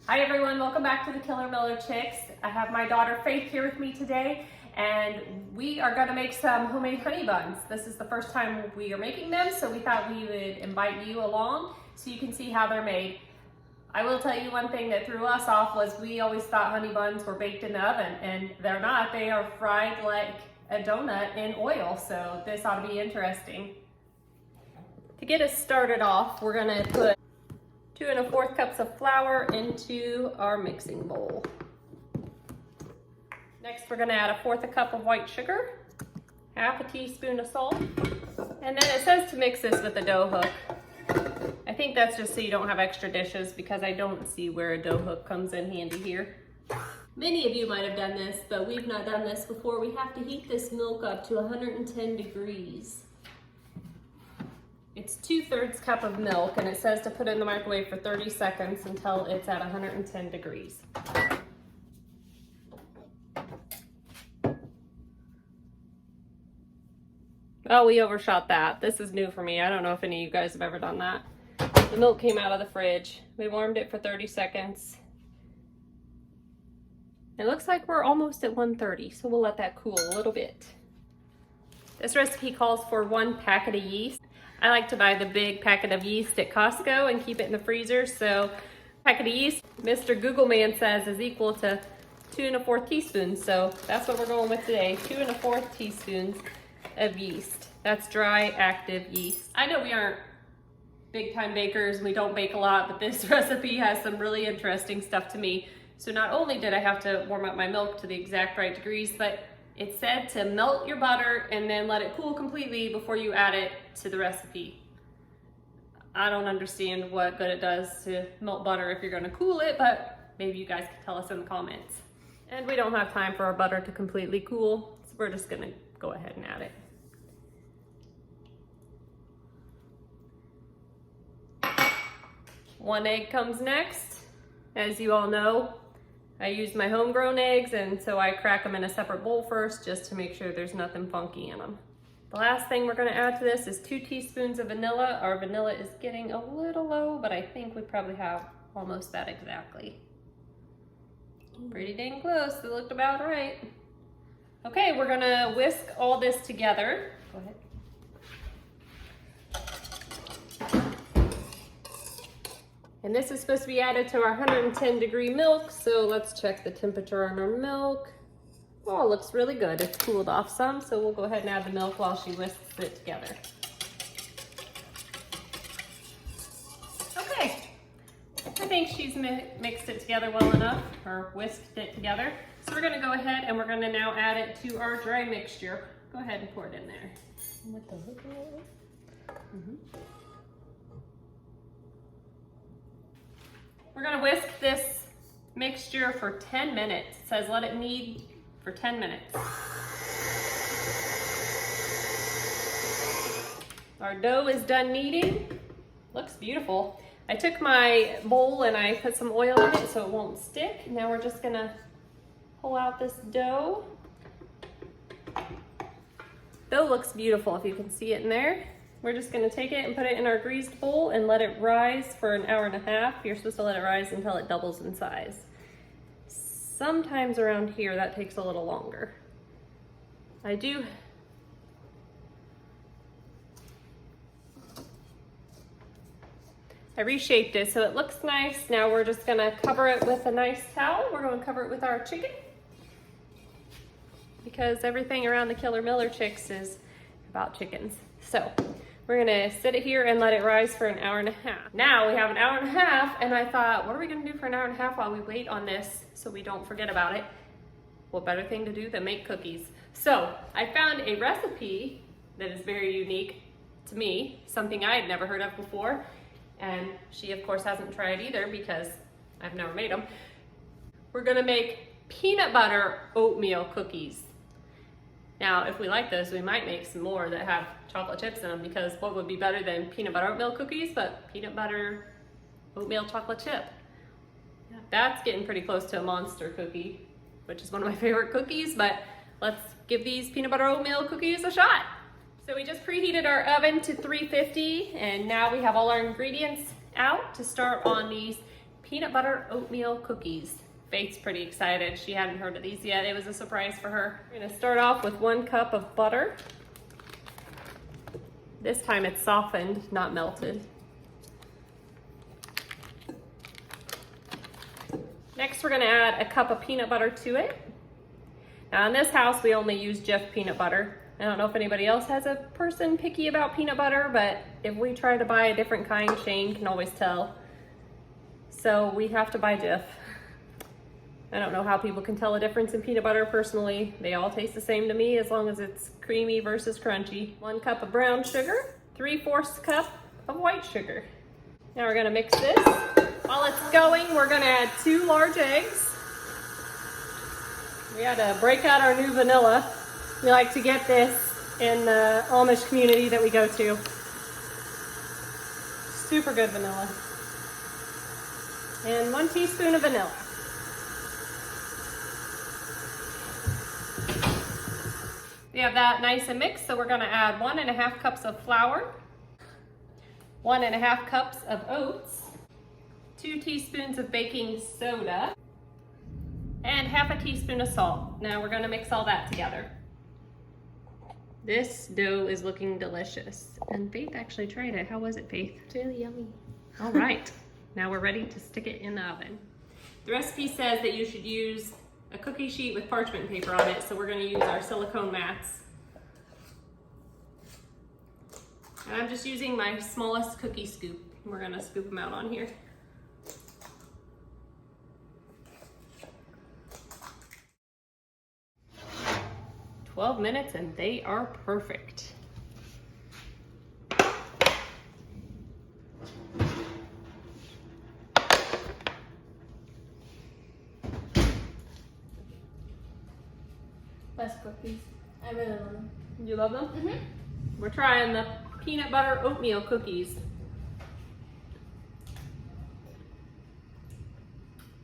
Hi everyone, welcome back to the Killer Miller Chicks. I have my daughter Faith here with me today, and we are going to make some homemade honey buns. This is the first time we are making them, so we thought we would invite you along so you can see how they're made. I will tell you one thing that threw us off was we always thought honey buns were baked in the oven, and they're not. They are fried like a donut in oil, so this ought to be interesting. To get us started off, we're going to put 2 1/4 cups of flour into our mixing bowl. Next, we're going to add 1/4 cup of white sugar, 1/2 teaspoon of salt, and then it says to mix this with a dough hook. I think that's just so you don't have extra dishes because I don't see where a dough hook comes in handy here. Many of you might have done this, but we've not done this before. We have to heat this milk up to 110 degrees. It's 2/3 cup of milk, and it says to put it in the microwave for 30 seconds until it's at 110 degrees. Oh, we overshot that. This is new for me. I don't know if any of you guys have ever done that. The milk came out of the fridge. We warmed it for 30 seconds. It looks like we're almost at 130, so we'll let that cool a little bit. This recipe calls for 1 packet of yeast. I like to buy the big packet of yeast at Costco and keep it in the freezer. So packet of yeast, Mr. Google Man says, is equal to 2 1/4 teaspoons. So that's what we're going with today, 2 1/4 teaspoons of yeast. That's dry, active yeast. I know we aren't big time bakers, we don't bake a lot, but this recipe has some really interesting stuff to me. So not only did I have to warm up my milk to the exact right degrees, but it said to melt your butter and then let it cool completely before you add it to the recipe. I don't understand what good it does to melt butter if you're gonna cool it, but maybe you guys can tell us in the comments. And we don't have time for our butter to completely cool, so we're just gonna go ahead and add it. One egg comes next. As you all know, I use my homegrown eggs, and so I crack them in a separate bowl first just to make sure there's nothing funky in them. The last thing we're going to add to this is 2 teaspoons of vanilla. Our vanilla is getting a little low, but I think we probably have almost that exactly. Pretty dang close. It looked about right. Okay, we're going to whisk all this together. Go ahead. And this is supposed to be added to our 110 degree milk, so let's check the temperature on our milk. Oh, it looks really good. It's cooled off some, so we'll go ahead and add the milk while she whisks it together. Okay, I think she's mixed it together well enough, or whisked it together. So we're gonna go ahead and we're gonna now add it to our dry mixture. Go ahead and pour it in there. With the hook We're gonna whisk this mixture for 10 minutes. It says let it knead for 10 minutes. Our dough is done kneading. Looks beautiful. I took my bowl and I put some oil in it so it won't stick. Now we're just gonna pull out this dough. Dough looks beautiful if you can see it in there. We're just gonna take it and put it in our greased bowl and let it rise for an hour and a half. You're supposed to let it rise until it doubles in size. Sometimes around here that takes a little longer. I reshaped it so it looks nice. Now we're just gonna cover it with a nice towel. We're gonna cover it with our chicken because everything around the Killer Miller Chicks is about chickens. So we're gonna sit it here and let it rise for an hour and a half. Now we have an hour and a half, and I thought, what are we gonna do for an hour and a half while we wait on this so we don't forget about it? What better thing to do than make cookies? So I found a recipe that is very unique to me, something I had never heard of before, and she of course hasn't tried either because I've never made them. We're gonna make peanut butter oatmeal cookies. Now, if we like those, we might make some more that have chocolate chips in them, because what would be better than peanut butter oatmeal cookies but peanut butter oatmeal chocolate chip? That's getting pretty close to a monster cookie, which is one of my favorite cookies, but let's give these peanut butter oatmeal cookies a shot. So we just preheated our oven to 350, and now we have all our ingredients out to start on these peanut butter oatmeal cookies. Faith's pretty excited. She hadn't heard of these yet. It was a surprise for her. We're gonna start off with 1 cup of butter. This time it's softened, not melted. Next, we're gonna add a cup of peanut butter to it. Now in this house, we only use Jif peanut butter. I don't know if anybody else has a person picky about peanut butter, but if we try to buy a different kind, Shane can always tell. So we have to buy Jif. I don't know how people can tell a difference in peanut butter personally. They all taste the same to me as long as it's creamy versus crunchy. 1 cup of brown sugar, 3/4 cup of white sugar. Now we're gonna mix this. While it's going, we're gonna add 2 large eggs. We had to break out our new vanilla. We like to get this in the Amish community that we go to. Super good vanilla. And 1 teaspoon of vanilla. We have that nice and mixed, so we're gonna add 1½ cups of flour, 1½ cups of oats, 2 teaspoons of baking soda, and ½ teaspoon of salt. Now we're gonna mix all that together. This dough is looking delicious. And Faith actually tried it. How was it, Faith? It's really yummy. All right, now we're ready to stick it in the oven. The recipe says that you should use a cookie sheet with parchment paper on it, so we're gonna use our silicone mats. And I'm just using my smallest cookie scoop. We're gonna scoop them out on here. "12 minutes and they are perfect." Best cookies. I really love them. You love them? Mm-hmm. We're trying the peanut butter oatmeal cookies.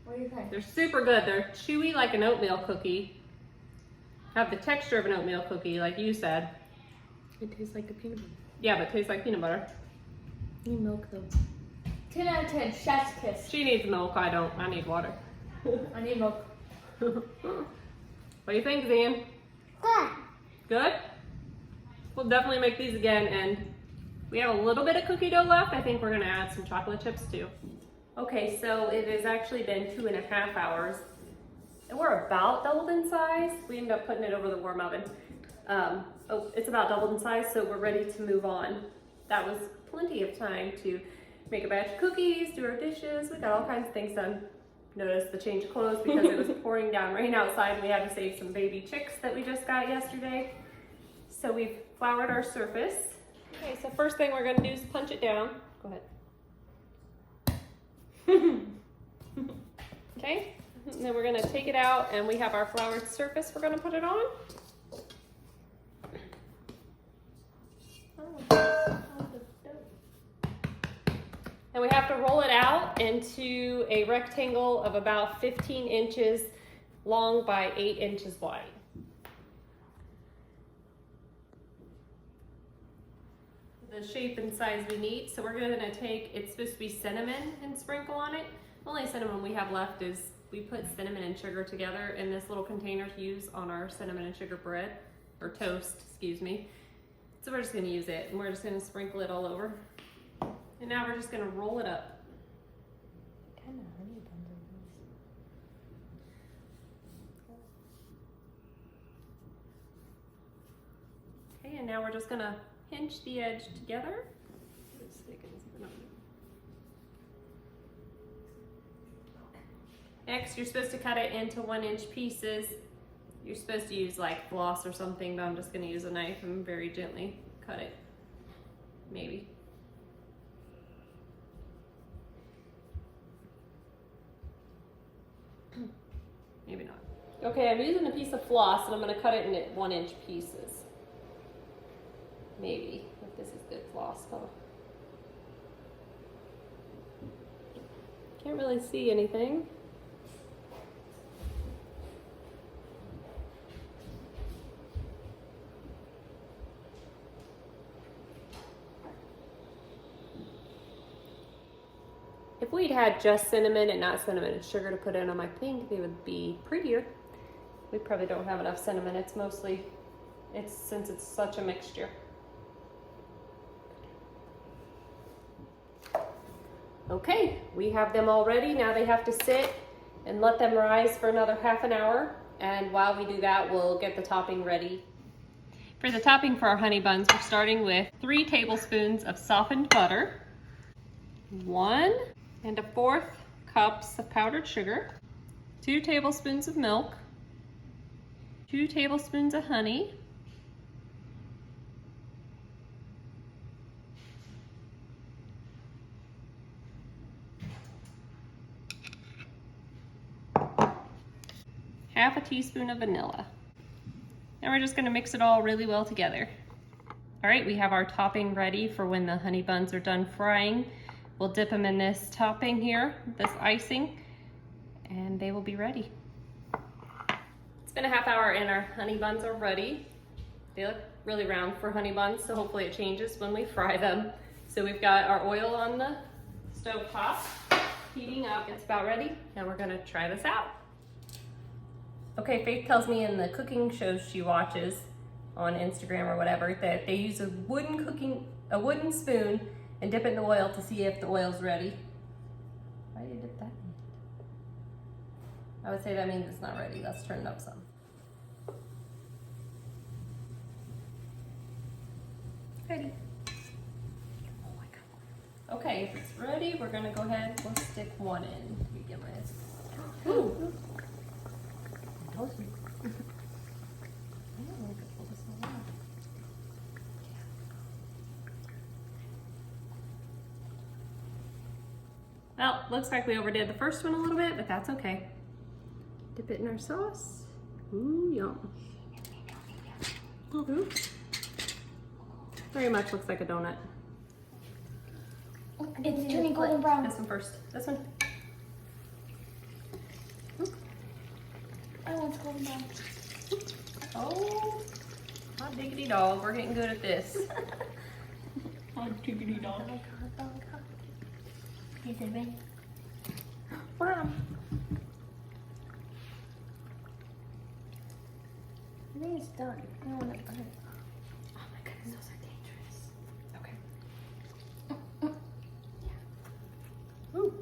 What do you think? They're super good. They're chewy like an oatmeal cookie. Have the texture of an oatmeal cookie, like you said. It tastes like the peanut butter. Yeah, but it tastes like peanut butter. You need milk though. 10 out of 10. Chef's kiss. She needs milk. I don't. I need water. I need milk. What do you think, Zan? Good. Good? We'll definitely make these again, and we have a little bit of cookie dough left. I think we're gonna add some chocolate chips too. Okay, so it has actually been 2.5 hours. And we're about doubled in size. We ended up putting it over the warm oven. It's about doubled in size, so we're ready to move on. That was plenty of time to make a batch of cookies, do our dishes. We got all kinds of things done. Notice the change of clothes because it was pouring down rain outside. We had to save some baby chicks that we just got yesterday. So we've floured our surface. Okay, so first thing we're gonna do is punch it down. Go ahead. Okay, and then we're gonna take it out and we have our floured surface we're gonna put it on. And we have to roll it out into a rectangle of about 15 inches long by 8 inches wide. The shape and size we need. So we're gonna take, it's supposed to be cinnamon and sprinkle on it. The only cinnamon we have left is we put cinnamon and sugar together in this little container to use on our cinnamon and sugar bread, or toast, excuse me. So we're just gonna use it and we're just gonna sprinkle it all over. And now we're just gonna roll it up. Kind of honey buns. Okay, and now we're just gonna pinch the edge together. Next, you're supposed to cut it into 1-inch pieces. You're supposed to use like floss or something, but I'm just gonna use a knife and very gently cut it. Maybe. Maybe not. Okay, I'm using a piece of floss and I'm gonna cut it into 1-inch pieces. Maybe, if this is good floss, huh? Can't really see anything. If we we'd had just cinnamon and not cinnamon and sugar to put in them, I think they would be prettier. We probably don't have enough cinnamon. It's mostly, since it's such a mixture. Okay, we have them all ready. Now they have to sit and let them rise for another half an hour. And while we do that, we'll get the topping ready. For the topping for our honey buns, we're starting with 3 tablespoons of softened butter, 1 1/4 cups of powdered sugar, 2 tablespoons of milk, 2 tablespoons of honey, half a teaspoon of vanilla. Now we're just gonna mix it all really well together. All right, we have our topping ready for when the honey buns are done frying. We'll dip them in this topping here, this icing, and they will be ready. It's been a half hour and our honey buns are ready. They look really round for honey buns, so hopefully it changes when we fry them. So we've got our oil on the stove top, heating up. It's about ready. Now we're gonna try this out. Okay, Faith tells me in the cooking shows she watches on Instagram or whatever that they use a wooden spoon and dip it in the oil to see if the oil's ready. Why do you dip that in? I would say that means it's not ready. Let's turn it up some. Ready. Oh my God. Okay, if it's ready, we're gonna go ahead. We'll stick one in to begin with. Ooh. Toasty. Well, looks like we overdid the first one a little bit, but that's okay. Dip it in our sauce. Ooh, yum. Ooh. Very much looks like a donut. It's turning golden brown. This one first. This one. I want golden brown. Oh, hot diggity dog. We're getting good at this. Hot diggity dog. Is it ready? Wow. I think it's done. I don't want to burn it. Oh my goodness, those are dangerous. Okay. Yeah. Ooh.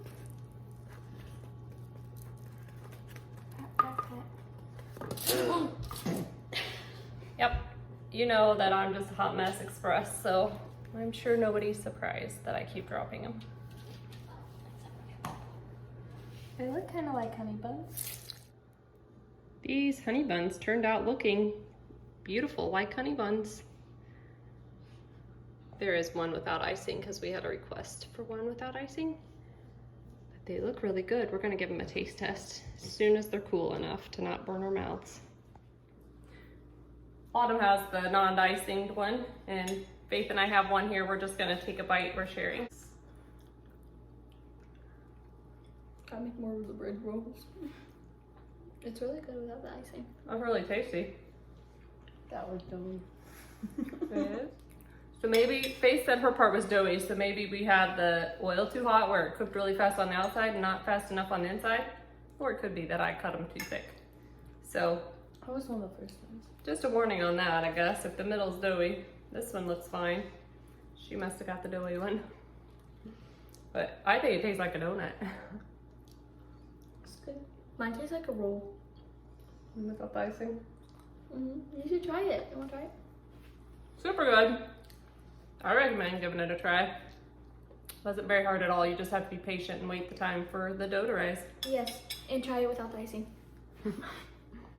Yep. You know that I'm just a hot mess express, so I'm sure nobody's surprised that I keep dropping them. They look kind of like honey buns. These honey buns turned out looking beautiful, like honey buns. There is one without icing because we had a request for one without icing. But they look really good. We're gonna give them a taste test as soon as they're cool enough to not burn our mouths. Autumn has the non-icinged one, and Faith and I have one here. We're just gonna take a bite. We're sharing. Gotta make more of the bread rolls. It's really good without the icing. That's really tasty. That was dumb. It is. So maybe, Faith said her part was doughy, so maybe we had the oil too hot where it cooked really fast on the outside and not fast enough on the inside. Or it could be that I cut them too thick. So, I was one of the first ones. just a warning on that, I guess. If the middle's doughy, this one looks fine. She must have got the doughy one. But I think it tastes like a donut. It's good. Mine tastes like a roll. Without the icing. You should try it. You want to try it? Super good. I recommend giving it a try. Wasn't very hard at all. You just have to be patient and wait the time for the dough to rise. Yes, and try it without the icing.